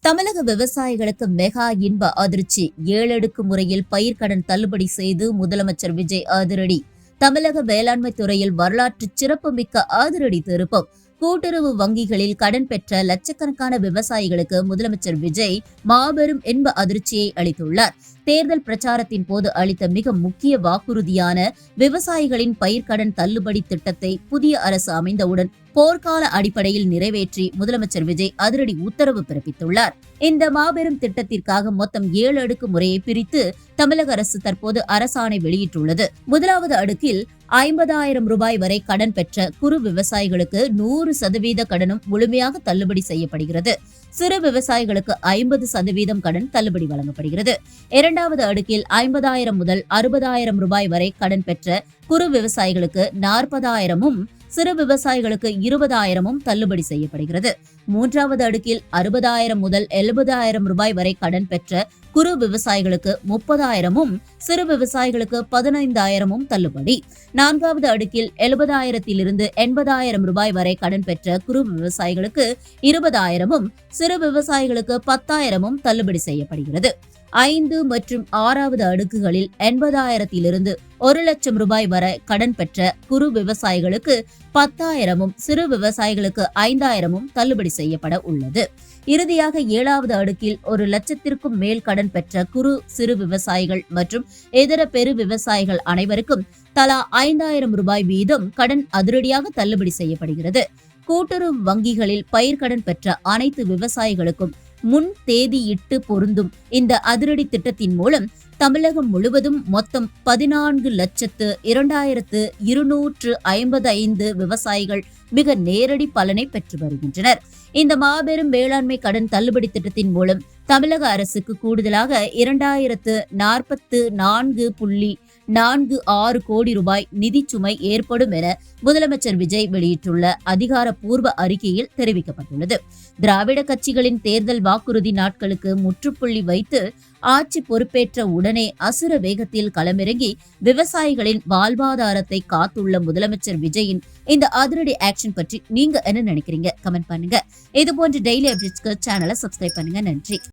தமிழக விவசாயிகளுக்கு மெகா இன்ப அதிர்ச்சி. 7 அடுக்கு முறையில் பயிர்க்கடன் தள்ளுபடி செய்து முதலமைச்சர் விஜய் அதிரடி. தமிழக வேளாண்மை துறையில் வரலாற்று சிறப்புமிக்க அதிரடி திருப்பம். கூட்டுறவு வங்கிகளில் கடன் பெற்ற லட்சக்கணக்கான விவசாயிகளுக்கு முதலமைச்சர் விஜய் மாபெரும் இன்ப அதிர்ச்சியை அளித்துள்ளார். தேர்தல் பிரச்சாரத்தின் போது அளித்த மிக முக்கிய வாக்குறுதியான விவசாயிகளின் பயிர்க்கடன் தள்ளுபடி திட்டத்தை புதிய அரசு அமைந்தவுடன் போர்க்கால அடிப்படையில் நிறைவேற்றி முதலமைச்சர் விஜய் அதிரடி உத்தரவு பிறப்பித்துள்ளார். இந்த மாபெரும் திட்டத்திற்காக மொத்தம் 7 அடுக்கு முறையை பிரித்து தமிழக அரசு தற்போது அரசாணை வெளியிட்டுள்ளது. முதலாவது அடுக்கில் 50,000 ரூபாய் வரை கடன் பெற்ற குறு விவசாயிகளுக்கு 100% கடனும் முழுமையாக தள்ளுபடி செய்யப்படுகிறது. சிறு விவசாயிகளுக்கு 50% கடன் தள்ளுபடி வழங்கப்படுகிறது. இரண்டாவது அடுக்கில் 50,000 முதல் 60,000 ரூபாய் வரை கடன் பெற்ற குறு விவசாயிகளுக்கு 40,000-உம் சிறு விவசாயிகளுக்கு 20,000-உம் தள்ளுபடி செய்யப்படுகிறது. மூன்றாவது அடுக்கில் 60,000 முதல் 70,000 ரூபாய் வரை கடன் பெற்ற குறு விவசாயிகளுக்கு 30,000-உம் சிறு விவசாயிகளுக்கு 15,000-உம் தள்ளுபடி. நான்காவது அடுக்கில் 70,000-லிருந்து 80,000 ரூபாய் வரை கடன் பெற்ற குறு விவசாயிகளுக்கு 20,000-உம் சிறு விவசாயிகளுக்கு 10,000-உம் தள்ளுபடி செய்யப்படுகிறது. 5 மற்றும் 6வது அடுக்குகளில் 80,000-லிருந்து 1,00,000 ரூபாய் வரை கடன் பெற்ற குறு விவசாயிகளுக்கு 10,000-உம் சிறு விவசாயிகளுக்கு 5,000-உம் தள்ளுபடி செய்யப்பட உள்ளது. இறுதியாக 7வது அடுக்கில் 1,00,000-க்கும் மேல் கடன் பெற்ற குறு சிறு விவசாயிகள் மற்றும் இதர பெரு விவசாயிகள் அனைவருக்கும் தலா 5,000 ரூபாய் வீதம் கடன் அதிரடியாக தள்ளுபடி செய்யப்படுகிறது. கூட்டுறவு வங்கிகளில் பயிர்க்கடன் பெற்ற அனைத்து விவசாயிகளுக்கும் முன் தேதியிட்டு பொருந்தும் இந்த அதிரடி திட்டத்தின் மூலம் தமிழகம் முழுவதும் மொத்தம் 14,02,255 விவசாயிகள் மிக நேரடி பலனை பெற்று வருகின்றனர். இந்த மாபெரும் வேளாண்மை கடன் தள்ளுபடி திட்டத்தின் மூலம் தமிழக அரசுக்கு கூடுதலாக 2,044.46 கோடி ரூபாய் நிதி சுமை ஏற்படும் என முதலமைச்சர் விஜய் வெளியிட்டுள்ள அதிகாரப்பூர்வ அறிக்கையில் தெரிவிக்கப்பட்டுள்ளது. திராவிட கட்சிகளின் தேர்தல் வாக்குறுதி நாட்களுக்கு முற்றுப்புள்ளி வைத்து ஆட்சி பொறுப்பேற்ற உடனே அசுர வேகத்தில் களமிறங்கி விவசாயிகளின் வாழ்வாதாரத்தை காத்துள்ள முதலமைச்சர் விஜயின் இந்த அதிரடி ஆக்ஷன் பற்றி நீங்க என்ன நினைக்கிறீங்க? கமெண்ட் பண்ணுங்க. இது போன்ற டெய்லி அப்டேட்ஸ்க்கு சேனலை சப்ஸ்கிரைப் பண்ணுங்க. நன்றி.